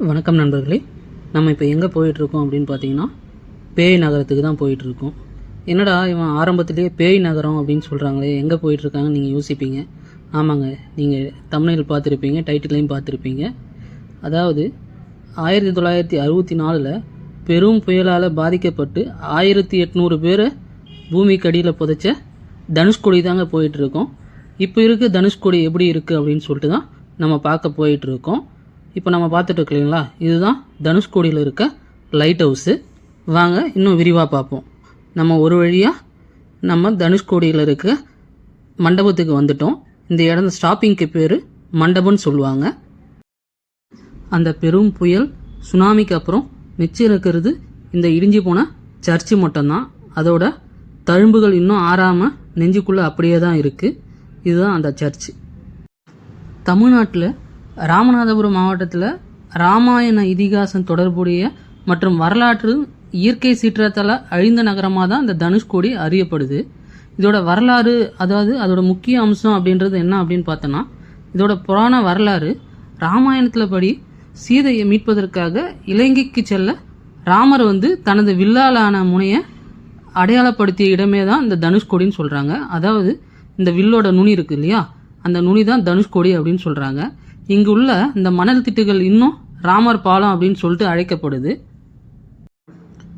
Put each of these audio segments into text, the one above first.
வணக்கம் நண்பர்களே. நம்ம இப்போ எங்கே போயிட்டுருக்கோம் அப்படின்னு பார்த்தீங்கன்னா, பேய் நகரத்துக்கு தான் போயிட்டுருக்கோம். என்னடா இவன் ஆரம்பத்திலேயே பேய் நகரம் அப்படின்னு சொல்கிறாங்களே, எங்கே போயிட்டுருக்காங்கன்னு நீங்கள் யோசிப்பீங்க. ஆமாங்க, நீங்கள் தம்ப்நெயில் பார்த்துருப்பீங்க, டைட்டிலையும் பார்த்துருப்பீங்க. அதாவது 1964 பெரும் புயலால் பாதிக்கப்பட்டு 1800 பேரை பூமிக்கு அடியில் புதைச்ச தனுஷ்கோடி தாங்க போயிட்டுருக்கோம். இப்போ இருக்க தனுஷ்கோடி எப்படி இருக்குது அப்படின்னு சொல்லிட்டு தான் நம்ம பார்க்க போயிட்டுருக்கோம். இப்போ நம்ம பார்த்துட்டு இருக்கோம் இல்லைங்களா, இதுதான் தனுஷ்கோடியில் இருக்க லைட் ஹவுஸு. வாங்க இன்னும் விரிவாக பார்ப்போம். நம்ம ஒரு வழியாக நம்ம தனுஷ்கோடியில் இருக்க மண்டபத்துக்கு வந்துட்டோம். இந்த இடம் ஸ்டாப்பிங்க்கு பேர் மண்டபம்னு சொல்லுவாங்க. அந்த பெரும் புயல் சுனாமிக்கு அப்புறம் மிச்சம் இருக்கிறது இந்த இடிஞ்சு போன சர்ச்சு மட்டும்தான். அதோட தழும்புகள் இன்னும் ஆறாமல் நெஞ்சுக்குள்ளே அப்படியே தான் இருக்குது. இதுதான் அந்த சர்ச்சு. தமிழ்நாட்டில் ராமநாதபுரம் மாவட்டத்தில் ராமாயண இதிகாசம் தொடர்புடைய மற்றும் வரலாற்று இயற்கை சீற்றத்தால் அழிந்த நகரமாக தான் இந்த தனுஷ்கோடி அறியப்படுது. இதோட வரலாறு, அதாவது அதோட முக்கிய அம்சம் அப்படின்றது என்ன அப்படின்னு பார்த்தோன்னா, இதோட புராண வரலாறு ராமாயணத்தில் படி சீதையை மீட்பதற்காக இலங்கைக்கு செல்ல ராமர் தனது வில்லாலான முனையை அடையாளப்படுத்திய இடமே தான் இந்த தனுஷ்கோடின்னு சொல்கிறாங்க. அதாவது இந்த வில்லோட நுனி இருக்குது இல்லையா, அந்த நுனி தான் தனுஷ்கோடி அப்படின்னு சொல்கிறாங்க. இங்கு உள்ள இந்த மணல் திட்டுகள் இன்னும் ராமர் பாலம் அப்படின்னு சொல்லிட்டு அழைக்கப்படுது.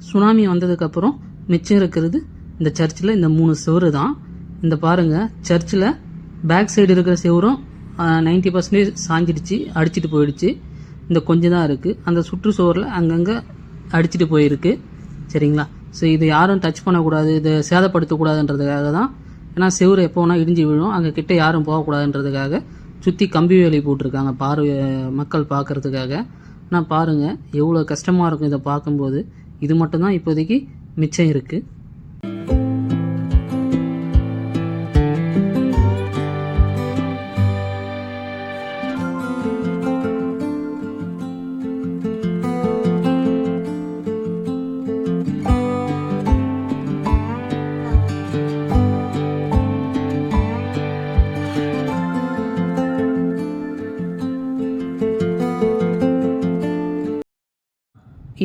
சுனாமி வந்ததுக்கப்புறம் மிச்சம் இருக்கிறது இந்த சர்ச்சில் இந்த 3 சுவரு தான். இந்த பாருங்கள், சர்ச்சில் பேக் சைடு இருக்கிற சுவரும் 90% சாஞ்சிடுச்சு, அடிச்சிட்டு போயிடுச்சு. இந்த கொஞ்சம் தான் இருக்குது. அந்த சுற்றுச்சுவரில் அங்கங்கே அடிச்சிட்டு போயிருக்கு. சரிங்களா? ஸோ இதை யாரும் டச் பண்ணக்கூடாது, இதை சேதப்படுத்தக்கூடாதுன்றதுக்காக தான். ஏன்னா செவ்வறு எப்போ வேணால் இடிஞ்சு விழும், அங்கே கிட்டே யாரும் போகக்கூடாதுன்றதுக்காக சுற்றி கம்பி வேலி போட்டிருக்காங்க, மக்கள் பார்க்குறதுக்காக. ஆனால் பாருங்கள் எவ்வளோ கஷ்டமாக இருக்கும் இதை பார்க்கும்போது. இது மட்டும்தான் இப்போதைக்கு மிச்சம் இருக்குது.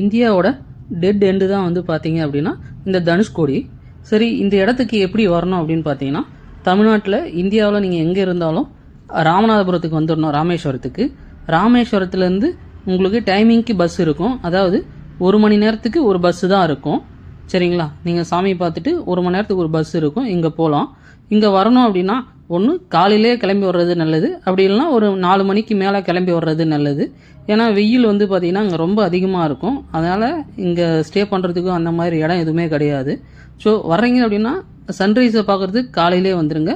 இந்தியாவோட டெட் எண்டு தான் பார்த்தீங்க அப்படின்னா இந்த தனுஷ்கோடி. சரி, இந்த இடத்துக்கு எப்படி வரணும் அப்படின்னு பார்த்தீங்கன்னா, தமிழ்நாட்டில் இந்தியாவில் நீங்கள் எங்கே இருந்தாலும் ராமநாதபுரத்துக்கு வந்துடணும், ராமேஸ்வரத்துக்கு. ராமேஸ்வரத்துலேருந்து உங்களுக்கு டைமிங்க்கு பஸ் இருக்கும். அதாவது 1 மணி நேரத்துக்கு ஒரு பஸ்ஸு தான் இருக்கும். சரிங்களா? நீங்கள் சாமி பார்த்துட்டு 1 மணி நேரத்துக்கு ஒரு பஸ் இருக்கும், இங்கே போகலாம். இங்கே வரணும் அப்படின்னா ஒன்று காலையிலே கிளம்பி வர்றது நல்லது, அப்படி இல்லைனா ஒரு 4 மணிக்கு மேலே கிளம்பி வர்றது நல்லது. ஏன்னா வெயில் பார்த்தீங்கன்னா இங்கே ரொம்ப அதிகமாக இருக்கும். அதனால் இங்கே ஸ்டே பண்ணுறதுக்கும் அந்த மாதிரி இடம் எதுவுமே கிடையாது. ஸோ வர்றீங்க அப்படின்னா சன்ரைஸை பார்க்குறதுக்கு காலையிலே வந்துடுங்க,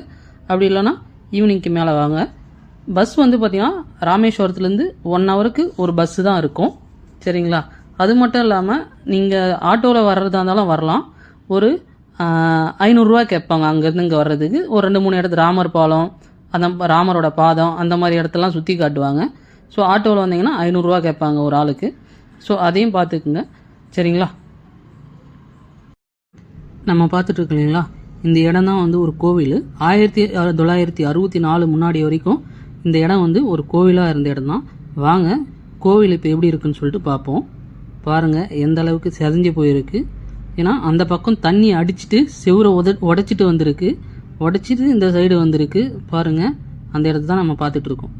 அப்படி இல்லைனா ஈவினிங்க்கு மேலே வாங்க. பஸ் பார்த்தீங்கன்னா ராமேஸ்வரத்துலேருந்து 1 ஹவருக்கு ஒரு பஸ்ஸு தான் இருக்கும். சரிங்களா? அது மட்டும் இல்லாமல் நீங்கள் ஆட்டோவில் வர்றதா இருந்தாலும் வரலாம். ஒரு 500 ரூபா கேட்பாங்க அங்கேருந்து இங்கே வர்றதுக்கு. ஒரு 2-3 இடத்து ராமர் பாலம், அந்த ராமரோட பாதம், அந்த மாதிரி இடத்தெல்லாம் சுற்றி காட்டுவாங்க. ஸோ ஆட்டோவில் வந்தீங்கன்னா 500 ரூபா கேட்பாங்க ஒரு ஆளுக்கு. ஸோ அதையும் பார்த்துக்குங்க. சரிங்களா? நம்ம பார்த்துட்ருக்கோம் இல்லைங்களா, இந்த இடம் தான் ஒரு கோவில். 1964 முன்னாடி வரைக்கும் இந்த இடம் ஒரு கோவிலாக இருந்த இடம் தான். வாங்க கோவில் இப்போ எப்படி இருக்குன்னு சொல்லிட்டு பார்ப்போம். பாருங்கள் எந்த அளவுக்கு செதஞ்சு போயிருக்கு. ஏன்னா அந்த பக்கம் தண்ணி அடிச்சுட்டு செவ்வரை உடைச்சிட்டு வந்திருக்கு, உடைச்சிட்டு இந்த சைடு வந்திருக்கு. பாருங்கள், அந்த இடத்த தான் நம்ம பார்த்துட்ருக்கோம்.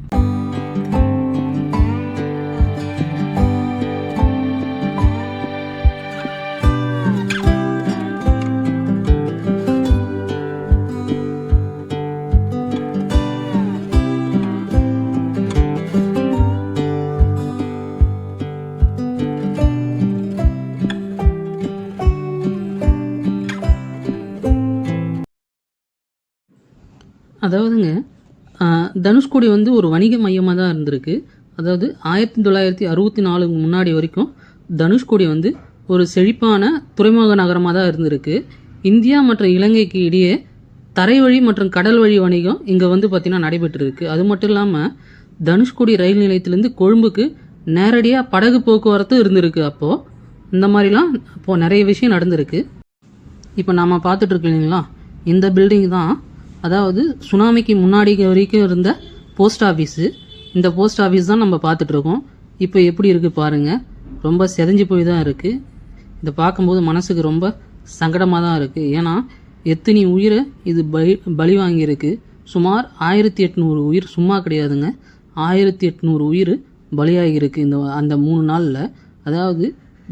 அதாவதுங்க, தனுஷ்கோடி ஒரு வணிக மையமாக தான் இருந்திருக்கு. அதாவது 1964 முன்னாடி வரைக்கும் தனுஷ்கோடி ஒரு செழிப்பான துறைமுக நகரமாக தான் இருந்திருக்கு. இந்தியா மற்றும் இலங்கைக்கு இடையே தரை வழி மற்றும் கடல் வழி வணிகம் இங்கே பார்த்திங்கன்னா நடைபெற்றிருக்கு. அது மட்டும் இல்லாமல் தனுஷ்கோடி ரயில் நிலையத்திலேருந்து கொழும்புக்கு நேரடியாக படகு போக்குவரத்து இருந்திருக்கு. அப்போது இந்த மாதிரிலாம் இப்போது நிறைய விஷயம் நடந்திருக்கு. இப்போ நாம் பார்த்துட்ருக்கோம் இல்லைங்களா, இந்த பில்டிங் தான் அதாவது சுனாமிக்கு முன்னாடி வரைக்கும் இருந்த போஸ்ட் ஆஃபீஸு. இந்த போஸ்ட் ஆஃபீஸ் தான் நம்ம பார்த்துட்ருக்கோம். இப்போ எப்படி இருக்குது பாருங்கள். ரொம்ப செதஞ்சு போய் தான் இருக்குது. இதை பார்க்கும்போது மனசுக்கு ரொம்ப சங்கடமாக தான் இருக்குது. ஏன்னா எத்தனை உயிரை இது பலி வாங்கியிருக்கு. சுமார் 1800 உயிர் சும்மா கிடையாதுங்க. 1800 உயிர் பலியாகிருக்கு அந்த 3 நாளில். அதாவது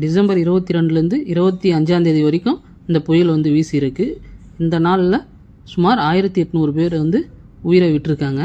டிசம்பர் 22லேருந்து 25ஆம் தேதி வரைக்கும் இந்த புயல் வந்து வீசியிருக்கு. இந்த நாளில் சுமார் 1800 பேர் வந்து உயிரை விட்டுருக்காங்க.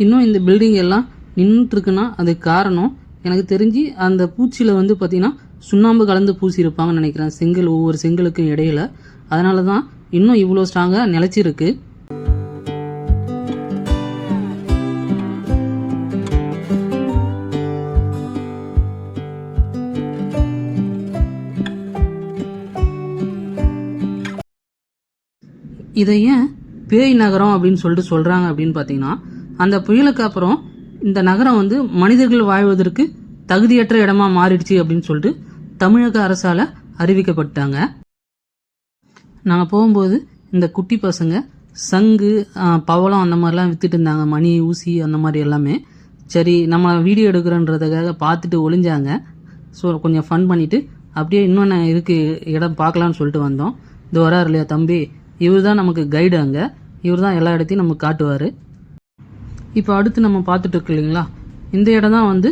இன்னும் இந்த பில்டிங் எல்லாம் நின்றுட்டுருக்குன்னா அதுக்கு காரணம் எனக்கு தெரிஞ்சு அந்த பூச்சியில் வந்து பார்த்திங்கன்னா சுண்ணாம்பு கலந்து பூசியிருப்பாங்கன்னு நினைக்கிறேன். செங்கல் ஒவ்வொரு செங்கலுக்கும் இடையில. அதனால தான் இன்னும் இவ்வளோ ஸ்ட்ராங்காக நிலச்சிருக்கு. இதை ஏன் பேய் நகரம் அப்படின்னு சொல்லிட்டு சொல்கிறாங்க அப்படின்னு பார்த்தீங்கன்னா, அந்த புயலுக்கு அப்புறம் இந்த நகரம் வந்து மனிதர்கள் வாழ்வதற்கு தகுதியற்ற இடமா மாறிடுச்சு அப்படின்னு சொல்லிட்டு தமிழக அரசால் அறிவிக்கப்பட்டாங்க. நாங்கள் போகும்போது இந்த குட்டி பசங்க சங்கு பவளம் அந்த மாதிரிலாம் விற்றுட்டு இருந்தாங்க. மணி ஊசி அந்த மாதிரி எல்லாமே. சரி நம்ம வீடியோ எடுக்கிறோன்றதுக்காக பார்த்துட்டு ஒளிஞ்சாங்க. ஸோ கொஞ்சம் ஃபன் பண்ணிவிட்டு அப்படியே இன்னொன்று இருக்குது இடம் பார்க்கலான்னு சொல்லிட்டு வந்தோம். இது வராரு இல்லையா தம்பி, இவர் தான் நமக்கு கைடு. அங்கே இவர் தான் எல்லா இடத்தையும் நமக்கு காட்டுவார். இப்போ அடுத்து நம்ம பார்த்துட்டு இருக்கு இல்லைங்களா, இந்த இடம் தான் வந்து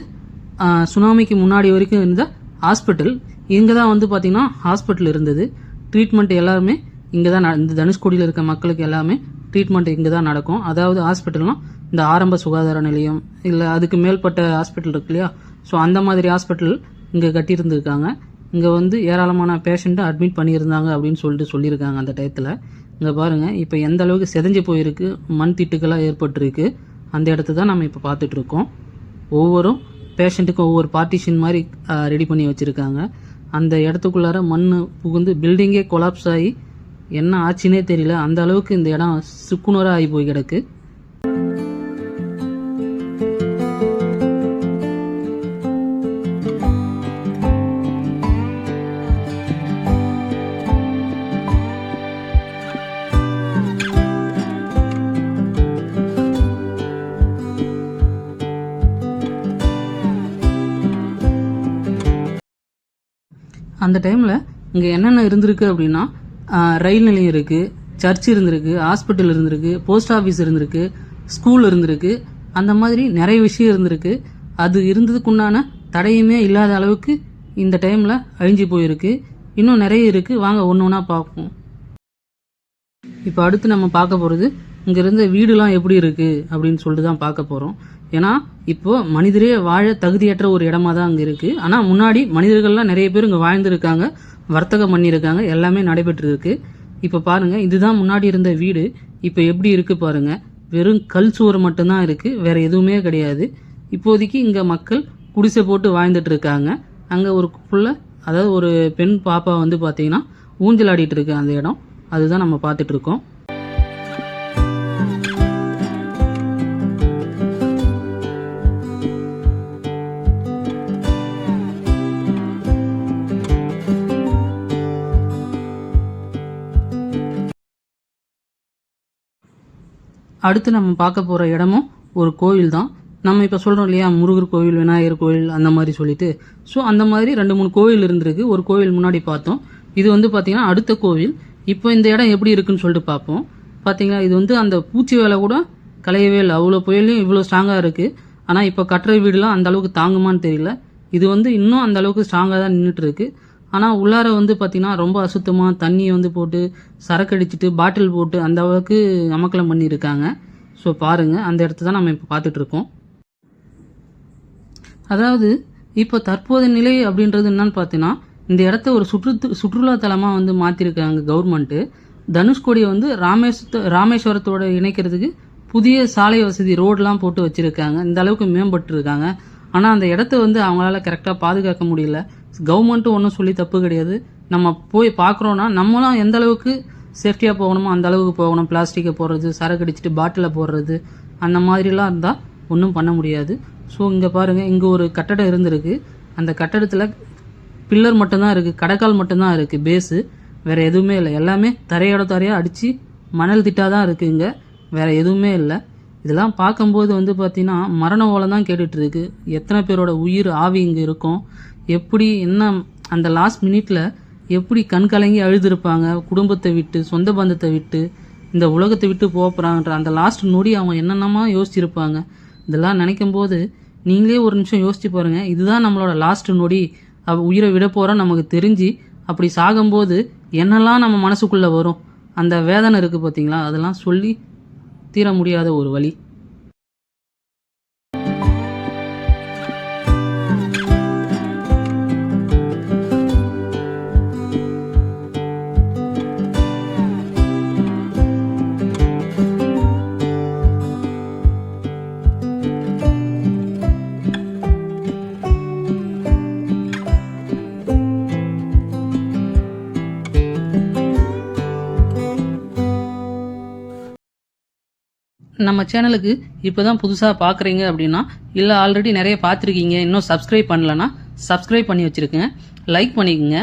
சுனாமிக்கு முன்னாடி வரைக்கும் இருந்த ஹாஸ்பிட்டல். இங்கே தான் வந்து பார்த்திங்கன்னா ஹாஸ்பிட்டல் இருந்தது. ட்ரீட்மெண்ட் எல்லாருமே இங்கே தான் இந்த தனுஷ்கோடியில் இருக்க மக்களுக்கு எல்லாமே ட்ரீட்மெண்ட் இங்கே தான் நடக்கும். அதாவது ஹாஸ்பிட்டல்னால் இந்த ஆரம்ப சுகாதார நிலையம் இல்லை அதுக்கு மேல்பட்ட ஹாஸ்பிட்டல் இருக்கு இல்லையா, ஸோ அந்த மாதிரி ஹாஸ்பிட்டல் இங்கே கட்டியிருந்துருக்காங்க. இங்கே வந்து ஏராளமான பேஷண்ட்டை அட்மிட் பண்ணியிருந்தாங்க அப்படின்னு சொல்லியிருக்காங்க அந்த டயத்தில். இங்கே பாருங்கள் இப்போ எந்த அளவுக்கு செதஞ்சு போயிருக்கு, மண் திட்டுக்கெல்லாம் ஏற்பட்டுருக்கு. அந்த இடத்த தான் நம்ம இப்போ பார்த்துட்ருக்கோம். ஒவ்வொரு பேஷண்ட்டுக்கும் ஒவ்வொரு பார்ட்டிஷன் மாதிரி ரெடி பண்ணி வச்சுருக்காங்க. அந்த இடத்துக்குள்ளார மண் புகுந்து பில்டிங்கே கொலாப்ஸ் ஆகி என்ன ஆச்சுன்னே தெரியல. அந்த அளவுக்கு இந்த இடம் சுக்குநூறாக ஆகி போய் கிடக்கு. அந்த டைமில் இங்கே என்னென்ன இருந்திருக்கு அப்படின்னா, ரயில் நிலையம் இருக்குது, சர்ச் இருந்திருக்கு, ஹாஸ்பிட்டல் இருந்திருக்கு, போஸ்ட் ஆஃபீஸ் இருந்திருக்கு, ஸ்கூல் இருந்திருக்கு. அந்த மாதிரி நிறைய விஷயம் இருந்திருக்கு. அது இருந்ததுக்குண்டான தடையுமே இல்லாத அளவுக்கு இந்த டைமில் அழிஞ்சு போயிருக்கு. இன்னும் நிறைய இருக்குது, வாங்க ஒன்று ஒன்றா பார்ப்போம். இப்போ அடுத்து நம்ம பார்க்க போகிறது இங்கே இருந்த வீடுலாம் எப்படி இருக்குது அப்படின்னு சொல்லிட்டு தான் பார்க்க போகிறோம். ஏன்னா இப்போது மனிதரே வாழ தகுதியற்ற ஒரு இடமா தான் அங்கே இருக்குது. ஆனால் முன்னாடி மனிதர்கள்லாம் நிறைய பேர் இங்கே வாழ்ந்துருக்காங்க, வர்த்தகம் பண்ணியிருக்காங்க, எல்லாமே நடைபெற்றிருக்கு. இப்போ பாருங்கள், இதுதான் முன்னாடி இருந்த வீடு. இப்போ எப்படி இருக்குது பாருங்கள். வெறும் கல் சுவர் மட்டும்தான் இருக்குது, வேறு எதுவுமே கிடையாது. இப்போதைக்கு இங்கே மக்கள் குடிசை போட்டு வாழ்ந்துட்டு இருக்காங்க. அங்கே ஒரு புள்ள, அதாவது ஒரு பெண் பாப்பா வந்து பார்த்தீங்கன்னா ஊஞ்சல் ஆடிட்டு இருக்கு அந்த இடம். அதுதான் நம்ம பார்த்துட்டு இருக்கோம். அடுத்து நம்ம பார்க்க போகிற இடமும் ஒரு கோவில் தான். நம்ம இப்போ சொல்கிறோம் இல்லையா, முருகர் கோவில், விநாயகர் கோவில் அந்த மாதிரி சொல்லிட்டு. ஸோ அந்த மாதிரி 2-3 கோவில் இருந்திருக்கு. ஒரு கோவில் முன்னாடி பார்த்தோம். இது வந்து பார்த்திங்கன்னா அடுத்த கோவில். இப்போ இந்த இடம் எப்படி இருக்குன்னு சொல்லிட்டு பார்ப்போம். பார்த்தீங்கன்னா இது வந்து அந்த பூச்சி வேலை கூட கலையவே இல்லை. அவ்வளோ புயலையும் இவ்வளோ ஸ்ட்ராங்காக இருக்குது. ஆனால் இப்போ கட்டுற வீடுலாம் அந்த அளவுக்கு தாங்குமான்னு தெரியல. இது வந்து இன்னும் அந்த அளவுக்கு ஸ்ட்ராங்காக தான் நின்றுட்டு இருக்கு. ஆனால் உள்ளார வந்து பார்த்திங்கன்னா ரொம்ப அசுத்தமாக தண்ணியை வந்து போட்டு சரக்கு அடிச்சுட்டு பாட்டில் போட்டு அந்த அளவுக்கு அமக்கலம் பண்ணியிருக்காங்க. ஸோ பாருங்கள், அந்த இடத்த தான் நம்ம இப்போ பார்த்துட்ருக்கோம். அதாவது இப்போ தற்போதைய நிலை அப்படின்றது என்னன்னு பார்த்தீங்கன்னா, இந்த இடத்த ஒரு சுற்றுலா தலமாக வந்து மாற்றிருக்காங்க கவர்மெண்ட்டு. தனுஷ்கோடியை வந்து ராமேஸ்வரத்தோட இணைக்கிறதுக்கு புதிய சாலை வசதி ரோடெலாம் போட்டு வச்சுருக்காங்க, இந்த அளவுக்கு மேம்பட்டுருக்காங்க. ஆனால் அந்த இடத்த வந்து அவங்களால கரெக்டாக பாதுகாக்க முடியல. கவர்மெண்ட்டும் ஒன்றும் சொல்லி தப்பு கிடையாது. நம்ம போய் பார்க்குறோன்னா நம்மளும் எந்த அளவுக்கு சேஃப்டியாக போகணுமோ அந்த அளவுக்கு போகணும். பிளாஸ்டிக்கை போடுறது, சரக்கு அடிச்சுட்டு பாட்டிலில் போடுறது, அந்த மாதிரிலாம் இருந்தால் ஒன்றும் பண்ண முடியாது. ஸோ இங்கே பாருங்கள், இங்கே ஒரு கட்டடம் இருந்திருக்கு. அந்த கட்டடத்தில் பில்லர் மட்டும்தான் இருக்குது, கடைக்கால் மட்டும்தான் இருக்குது, பேஸு வேறு எதுவுமே இல்லை. எல்லாமே தரையாக அடித்து மணல் திட்டாக தான் இருக்குது, இங்கே வேறு எதுவுமே இல்லை. இதெல்லாம் பார்க்கும்போது வந்து பார்த்திங்கன்னா மரண ஓலை தான் கேட்டுட்ருக்கு. எத்தனை பேரோட உயிர் ஆவி இங்கே இருக்கும், எப்படி என்ன அந்த லாஸ்ட் மினிட்டில் எப்படி கண் கலங்கி அழுதுருப்பாங்க, குடும்பத்தை விட்டு சொந்த பந்தத்தை விட்டு இந்த உலகத்தை விட்டு போகிறாங்கன்ற அந்த லாஸ்ட் நொடி அவங்க என்னென்னமா யோசிச்சிருப்பாங்க. இதெல்லாம் நினைக்கும் போது நீங்களே ஒரு நிமிஷம் யோசிச்சு பாருங்கள். இதுதான் நம்மளோட லாஸ்ட் நொடி, உயிரை விட போகிறோம் நமக்கு தெரிஞ்சு அப்படி சாகும்போது என்னெல்லாம் நம்ம மனசுக்குள்ளே வரும், அந்த வேதனை இருக்குது பார்த்தீங்களா, அதெல்லாம் சொல்லி தீர முடியாத ஒரு வழி. நம்ம சேனலுக்கு இப்போ தான் புதுசாக பார்க்குறீங்க அப்படின்னா, இல்லை ஆல்ரெடி நிறைய பார்த்துருக்கீங்க, இன்னும் சப்ஸ்கிரைப் பண்ணலன்னா சப்ஸ்கிரைப் பண்ணி வச்சுருக்கேன், லைக் பண்ணிக்கோங்க.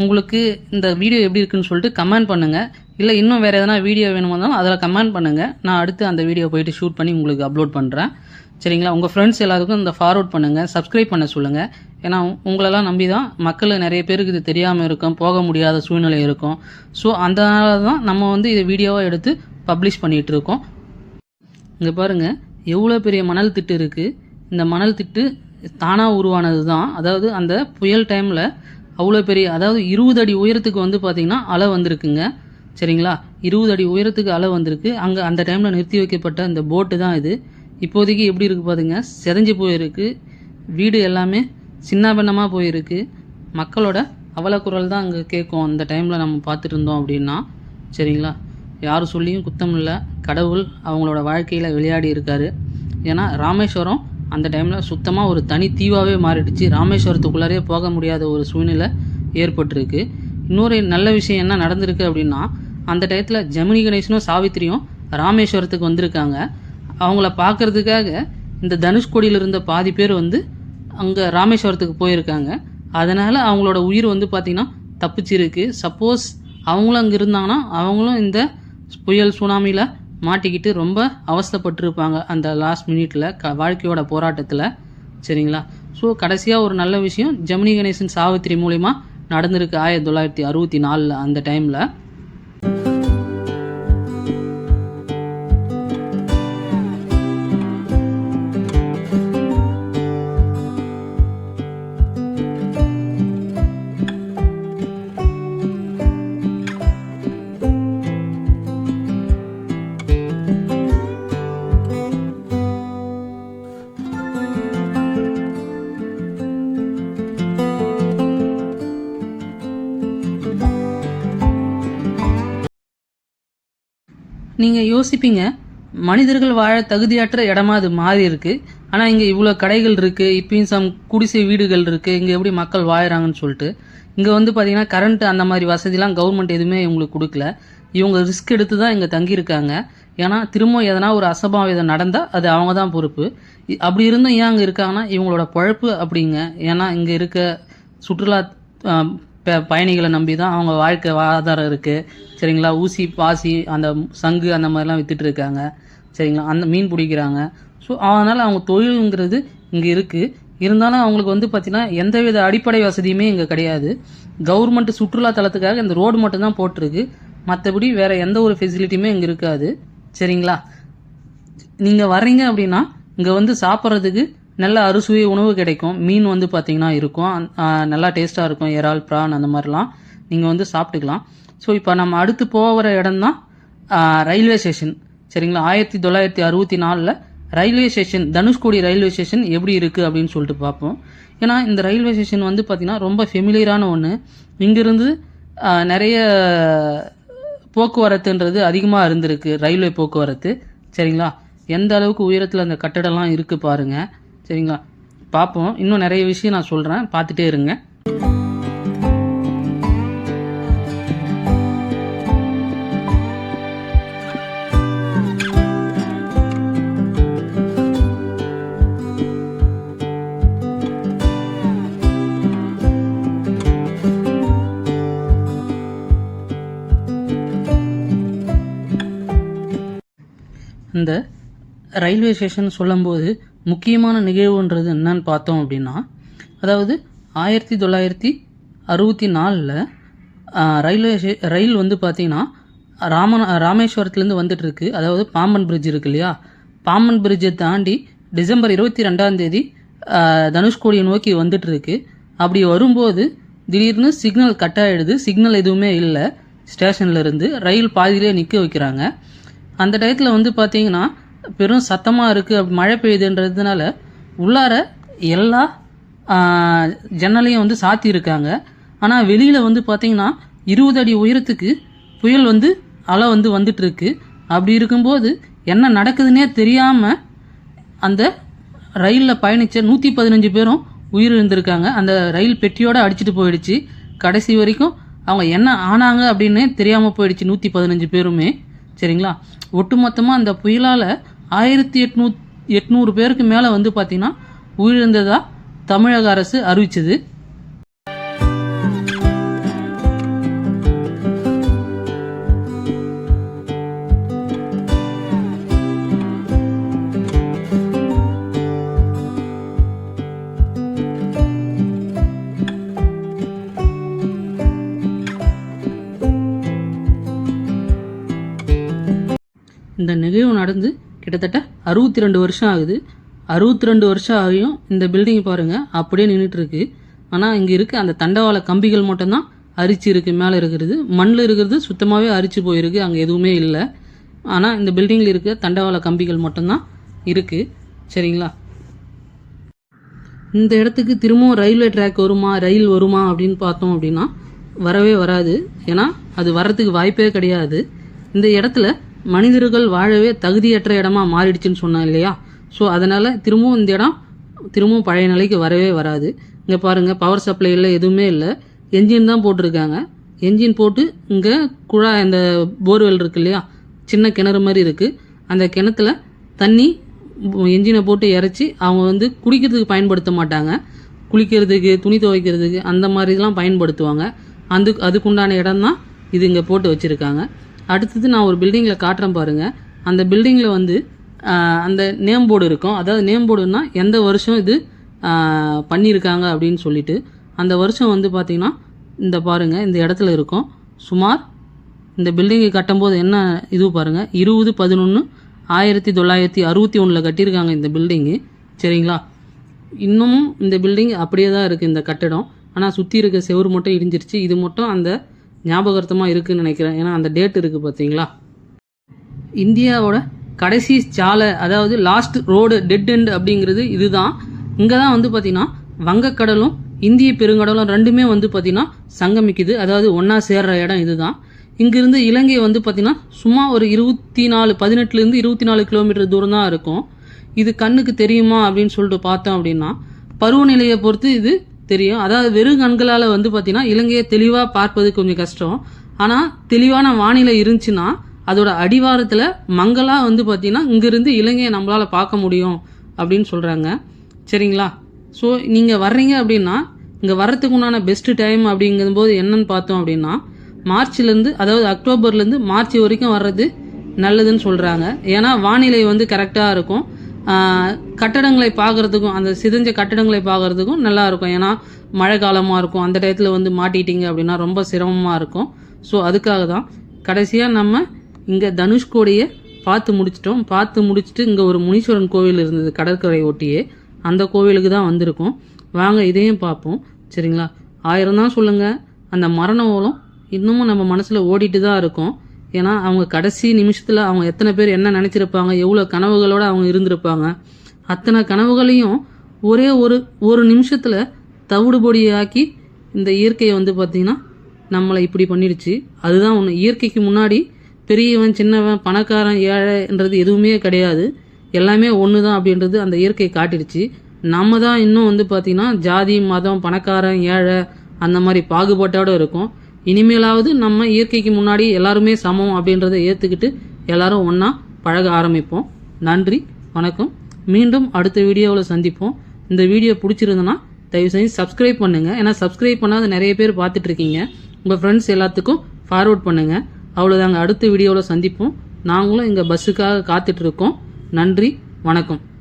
உங்களுக்கு இந்த வீடியோ எப்படி இருக்குன்னு சொல்லிட்டு கமெண்ட் பண்ணுங்கள். இல்லை இன்னும் வேறு எதனா வீடியோ வேணுமானாலும் அதில் கமெண்ட் பண்ணுங்கள். நான் அடுத்து அந்த வீடியோ போயிட்டு ஷூட் பண்ணி உங்களுக்கு அப்லோட் பண்ணுறேன். சரிங்களா? உங்கள் ஃப்ரெண்ட்ஸ் எல்லாருக்கும் இந்த ஃபார்வர்ட் பண்ணுங்கள், சப்ஸ்கிரைப் பண்ண சொல்லுங்கள். ஏன்னா உங்களெல்லாம் நம்பி தான் மக்கள் நிறைய பேருக்கு இது தெரியாமல் இருக்கும், போக முடியாத சூழ்நிலை இருக்கும். ஸோ அதனால தான் நம்ம வந்து இதை வீடியோவாக எடுத்து பப்ளிஷ் பண்ணிகிட்டு இருக்கோம். இங்கே பாருங்கள், எவ்வளோ பெரிய மணல் திட்டு இருக்குது. இந்த மணல் திட்டு தானாக உருவானது தான். அதாவது அந்த புயல் டைமில் அவ்வளோ பெரிய, அதாவது 20 அடி உயரத்துக்கு வந்து பார்த்திங்கன்னா அலை வந்திருக்குங்க. சரிங்களா? 20 அடி உயரத்துக்கு அலை வந்திருக்கு. அங்கே அந்த டைமில் நிறுத்தி வைக்கப்பட்ட இந்த போட்டு தான் இது. இப்போதைக்கு எப்படி இருக்குது பார்த்துங்க, செதஞ்சு போயிருக்கு, வீடு எல்லாமே சின்ன பின்னமாக போயிருக்கு. மக்களோட அவலக்குரல் தான் அங்கே கேட்கும் அந்த டைமில் நம்ம பார்த்துட்டு இருந்தோம் அப்படின்னா. சரிங்களா? யார் சொல்லியும் குத்தம் இல்லை, கடவுள் அவங்களோட வாழ்க்கையில் விளையாடி இருக்காரு. ஏன்னா ராமேஸ்வரம் அந்த டைமில் சுத்தமாக ஒரு தனி தீவாகவே மாறிடுச்சு. ராமேஸ்வரத்துக்குள்ளாரே போக முடியாத ஒரு சூழ்நிலை ஏற்பட்டிருக்கு. இன்னொரு நல்ல விஷயம் என்ன நடந்திருக்கு அப்படின்னா, அந்த டயத்தில் ஜெமினி கணேசனும் சாவித்திரியும் ராமேஸ்வரத்துக்கு வந்திருக்காங்க. அவங்கள பார்க்குறதுக்காக இந்த தனுஷ்கோடியில் இருந்த பாதி பேர் வந்து அங்கே ராமேஸ்வரத்துக்கு போயிருக்காங்க. அதனால் அவங்களோட உயிர் வந்து பார்த்திங்கன்னா தப்பிச்சிருக்கு. சப்போஸ் அவங்களும் அங்கே இருந்தாங்கன்னா அவங்களும் இந்த புயல் சுனாமியில் மாட்டிக்கிட்டு ரொம்ப அவஸ்தைப்பட்டிருப்பாங்க அந்த லாஸ்ட் மினிட்டில் வாழ்க்கையோட போராட்டத்தில். சரிங்களா? ஸோ கடைசியாக ஒரு நல்ல விஷயம் ஜெமினி கணேசன் சாவித்திரி மூலிமா நடந்திருக்கு 1964 அந்த டைமில். நீங்கள் யோசிப்பீங்க, மனிதர்கள் வாழ தகுதியற்ற இடமா அது மாறி இருக்குது, ஆனால் இங்கே இவ்வளோ கடைகள் இருக்குது, இப்பயும் குடிசை வீடுகள் இருக்குது, இங்கே எப்படி மக்கள் வாழறாங்கன்னு சொல்லிட்டு. இங்கே வந்து பார்த்திங்கன்னா கரண்ட் அந்த மாதிரி வசதிலாம் கவர்மெண்ட் எதுவுமே இவங்களுக்கு கொடுக்கல. இவங்க ரிஸ்க் எடுத்து தான் இங்கே தங்கியிருக்காங்க. ஏன்னா திரும்ப எதனா ஒரு அசம்பாவிதம் நடந்தால் அது அவங்க தான் பொறுப்பு. அப்படி இருந்தும் ஏன் அங்கே இருக்காங்கன்னா இவங்களோட பழப்பு அப்படிங்க. ஏன்னா இங்கே இருக்க சுற்றுலா பயணிகளை நம்பி தான் அவங்க வாழ்க்கை ஆதாரம் இருக்குது. சரிங்களா? ஊசி பாசி அந்த சங்கு அந்த மாதிரிலாம் விற்றுட்டு இருக்காங்க. சரிங்களா? அந்த மீன் பிடிக்கிறாங்க. ஸோ அதனால் அவங்க தொழிலுங்கிறது இங்கே இருக்குது. இருந்தாலும் அவங்களுக்கு வந்து பார்த்திங்கன்னா எந்தவித அடிப்படை வசதியுமே இங்கே கிடையாது. கவர்மெண்ட் சுற்றுலா தலத்துக்காக இந்த ரோடு மட்டும்தான் போட்டிருக்கு, மற்றபடி வேறு எந்த ஒரு ஃபெசிலிட்டியுமே இங்கே இருக்காது. சரிங்களா? நீங்கள் வர்றீங்க அப்படின்னா இங்கே வந்து சாப்பிட்றதுக்கு நல்ல அறுசுவை உணவு கிடைக்கும். மீன் வந்து பார்த்திங்கன்னா இருக்கும், நல்லா டேஸ்ட்டாக இருக்கும், இறால் ப்ரான் அந்த மாதிரிலாம் நீங்கள் வந்து சாப்பிட்டுக்கலாம். ஸோ இப்போ நம்ம அடுத்து போகிற இடம் தான் ரயில்வே ஸ்டேஷன். சரிங்களா? 1964 railway station, Dhanushkodi railway station எப்படி இருக்குது அப்படின்னு சொல்லிட்டு பார்ப்போம். ஏன்னா இந்த ரயில்வே ஸ்டேஷன் வந்து பார்த்திங்கன்னா ரொம்ப ஃபெமிலியரான ஒன்று. இங்கேருந்து நிறைய போக்குவரத்துன்றது அதிகமாக இருந்திருக்கு, ரயில்வே போக்குவரத்து. சரிங்களா? எந்த அளவுக்கு உயரத்தில் அந்த கட்டடம்லாம் இருக்குது பாருங்கள். சரிங்களா, பார்ப்போம். இன்னும் நிறைய விஷயம் நான் சொல்கிறேன், பார்த்துட்டே இருங்க. இந்த ரயில்வே ஸ்டேஷன் சொல்லும்போது முக்கியமான நிகழ்வுன்றது என்னன்னு பார்த்தோம் அப்படின்னா, அதாவது 1964 ரயில் வந்து பார்த்திங்கன்னா ராமேஸ்வரத்துலேருந்து வந்துட்டுருக்கு. அதாவது பாம்பன் பிரிட்ஜ் இருக்கு இல்லையா, பாம்பன் பிரிட்ஜை தாண்டி டிசம்பர் 22 தனுஷ்கோடியை நோக்கி வந்துட்டுருக்கு. அப்படி வரும்போது திடீர்னு சிக்னல் கட் ஆகிடுது. சிக்னல் எதுவுமே இல்லை. ஸ்டேஷனில் இருந்து ரயில் பாதியிலே நிற்க வைக்கிறாங்க. அந்த டயத்தில் வந்து பார்த்திங்கன்னா பெரும் சத்தமாக இருக்குது, மழை பெய்யுதுன்றதுனால உள்ளார எல்லா ஜன்னலையும் வந்து சாத்தியிருக்காங்க. ஆனால் வெளியில் வந்து பார்த்திங்கன்னா 20 அடி உயரத்துக்கு புயல் வந்து அலை வந்து வந்துட்டுருக்கு. அப்படி இருக்கும்போது என்ன நடக்குதுன்னே தெரியாமல் அந்த ரயிலில் பயணித்த 115 பேரும் உயிரிழந்திருக்காங்க. அந்த ரயில் பெட்டியோடு அடிச்சுட்டு போயிடுச்சு. கடைசி வரைக்கும் அவங்க என்ன ஆனாங்க அப்படின்னே தெரியாமல் போயிடுச்சு 115 பேருமே. சரிங்களா, ஒட்டுமொத்தமாக அந்த புயலால் 1800 பேருக்கு மேலே வந்து பார்த்திங்கன்னா உயிரிழந்ததாக தமிழக அரசு அறிவிச்சது. இந்த நிகழ்வு நடந்து கிட்டத்தட்ட 62 வருஷம் ஆகுது. 62 வருஷம் ஆகியும் இந்த பில்டிங் பாருங்கள் அப்படியே நின்றுட்டுருக்கு. ஆனால் இங்கே இருக்க அந்த தண்டவாள கம்பிகள் மட்டும்தான் அரிச்சு இருக்குது. மேலே இருக்கிறது மண்ணில் இருக்கிறது சுத்தமாகவே அரிச்சு போயிருக்கு, அங்கே எதுவுமே இல்லை. ஆனால் இந்த பில்டிங்கில் இருக்க தண்டவாள கம்பிகள் மட்டும்தான் இருக்குது. சரிங்களா, இந்த இடத்துக்கு திரும்பவும் ரயில்வே ட்ராக் வருமா, ரயில் வருமா அப்படின்னு பார்த்தோம் அப்படின்னா வரவே வராது. ஏன்னா அது வர்றதுக்கு வாய்ப்பே கிடையாது. இந்த இடத்துல மனிதர்கள் வாழவே தகுதியற்ற இடமா மாறிடுச்சுன்னு சொன்னேன் இல்லையா. ஸோ அதனால் திரும்பவும் இந்த இடம் திரும்பவும் பழைய நிலைக்கு வரவே வராது. இங்கே பாருங்கள், பவர் சப்ளையில் எதுவுமே இல்லை, என்ஜின் தான் போட்டிருக்காங்க. என்ஜின் போட்டு இங்கே குழாய், இந்த போர்வெல் இருக்கு இல்லையா, சின்ன கிணறு மாதிரி இருக்குது. அந்த கிணத்துல தண்ணி என்ஜினை போட்டு இறச்சி அவங்க வந்து குடிக்கிறதுக்கு பயன்படுத்த மாட்டாங்க. குளிக்கிறதுக்கு, துணி துவைக்கிறதுக்கு அந்த மாதிரிலாம் பயன்படுத்துவாங்க. அதுக்குண்டான இடம் தான் இது இங்கே போட்டு வச்சுருக்காங்க. அடுத்தது நான் ஒரு பில்டிங்கில் காட்டுறேன் பாருங்கள். அந்த பில்டிங்கில் வந்து அந்த நேம் போர்டு இருக்கும். அதாவது நேம் போர்டுன்னா எந்த வருஷம் இது பண்ணியிருக்காங்க அப்படின்னு சொல்லிட்டு அந்த வருஷம் வந்து பார்த்திங்கன்னா இந்த பாருங்கள் இந்த இடத்துல இருக்கும். சுமார் இந்த பில்டிங்கை கட்டும்போது என்ன இது பாருங்கள், 20/11/1961 கட்டியிருக்காங்க இந்த பில்டிங்கு. சரிங்களா, இன்னமும் இந்த பில்டிங் அப்படியே தான் இருக்குது இந்த கட்டடம். ஆனால் சுற்றி இருக்க செவுறு மட்டும் இடிஞ்சிருச்சு. இது மட்டும் அந்த ஞாபகார்த்தமாக இருக்குதுன்னு நினைக்கிறேன். ஏன்னா அந்த டேட் இருக்குது பார்த்தீங்களா. இந்தியாவோட கடைசி சாலை, அதாவது லாஸ்ட் ரோடு, டெட் எண்ட் அப்படிங்கிறது இதுதான். இங்கே தான் வந்து பார்த்திங்கன்னா வங்கக்கடலும் இந்திய பெருங்கடலும் ரெண்டுமே வந்து பார்த்திங்கன்னா சங்கமிக்குது. அதாவது ஒன்றா சேர்கிற இடம் இதுதான். இங்கிருந்து இலங்கை வந்து பார்த்திங்கன்னா சும்மா ஒரு 18 கிலோமீட்டர் தூரம் தான் இருக்கும். இது கண்ணுக்கு தெரியுமா அப்படின்னு சொல்லிட்டு பார்த்தோம் அப்படின்னா பருவநிலையை பொறுத்து இது தெரியும். அதாவது வெறும் கண்களால் வந்து பார்த்திங்கன்னா இலங்கையை தெளிவாக பார்ப்பது கொஞ்சம் கஷ்டம். ஆனால் தெளிவான வானிலை இருந்துச்சுன்னா அதோட அடிவாரத்தில் மங்களாக வந்து பார்த்திங்கன்னா இங்கேருந்து இலங்கையை நம்மளால் பார்க்க முடியும் அப்படின்னு சொல்கிறாங்க. சரிங்களா, ஸோ நீங்கள் வர்றீங்க அப்படின்னா இங்கே வர்றதுக்கு உண்டான பெஸ்ட்டு டைம் அப்படிங்கும்போது என்னன்னு பார்த்தோம் அப்படின்னா மார்ச்லேருந்து, அதாவது அக்டோபர்லேருந்து மார்ச் வரைக்கும் வர்றது நல்லதுன்னு சொல்கிறாங்க. ஏன்னா வானிலை வந்து கரெக்டாக இருக்கும். கட்டடங்களை பார்க்குறதுக்கும், அந்த சிதைஞ்ச கட்டடங்களை பார்க்குறதுக்கும் நல்லா இருக்கும். ஏன்னா மழை காலமாக இருக்கும். அந்த டயத்தில் வந்து மாட்டிட்டீங்க அப்படின்னா ரொம்ப சிரமமாக இருக்கும். ஸோ அதுக்காக தான் கடைசியாக நம்ம இங்கே தனுஷ்கோடியை பார்த்து முடிச்சுட்டு இங்கே ஒரு முனீஸ்வரன் கோவில் இருந்தது கடற்கரை ஒட்டியே, அந்த கோவிலுக்கு தான் வந்திருக்கோம். வாங்க இதையும் பார்ப்போம். சரிங்களா, 1000 தான் சொல்லுங்கள், அந்த மரண ஓலம் இன்னமும் நம்ம மனசில் ஓடிட்டு தான் இருக்கும். ஏன்னா அவங்க கடைசி நிமிஷத்தில் அவங்க எத்தனை பேர் என்ன நினச்சிருப்பாங்க, எவ்வளோ கனவுகளோடு அவங்க இருந்திருப்பாங்க. அத்தனை கனவுகளையும் ஒரே ஒரு நிமிஷத்தில் தவிடுபொடியாக்கி இந்த இயற்கையை வந்து பார்த்திங்கன்னா நம்மளை இப்படி பண்ணிடுச்சு. அதுதான் ஒன்று. இயற்கைக்கு முன்னாடி பெரியவன் சின்னவன் பணக்காரன் ஏழைன்றது எதுவுமே கிடையாது. எல்லாமே ஒன்று தான் அப்படின்றது அந்த இயற்கை காட்டிடுச்சு. நம்ம தான் இன்னும் வந்து பார்த்திங்கன்னா ஜாதி மதம் பணக்காரன் ஏழை அந்த மாதிரி பாகுபாட்டோடு இருக்கும். இனிமேலாவது நம்ம இயற்கைக்கு முன்னாடி எல்லாருமே சமம் அப்படின்றத ஏற்றுக்கிட்டு எல்லாரும் ஒன்றா பழக ஆரம்பிப்போம். நன்றி, வணக்கம். மீண்டும் அடுத்த வீடியோவில் சந்திப்போம். இந்த வீடியோ பிடிச்சிருந்தனா தயவு செஞ்சு சப்ஸ்கிரைப் பண்ணுங்கள். ஏன்னா சப்ஸ்கிரைப் பண்ணாத நிறைய பேர் பார்த்துட்ருக்கீங்க. உங்கள் ஃப்ரெண்ட்ஸ் எல்லாத்துக்கும் ஃபார்வர்ட் பண்ணுங்கள். அவ்வளோதாங்க, அடுத்த வீடியோவில் சந்திப்போம். நாங்களும் எங்கள் பஸ்ஸுக்காக காத்துட்ருக்கோம். நன்றி, வணக்கம்.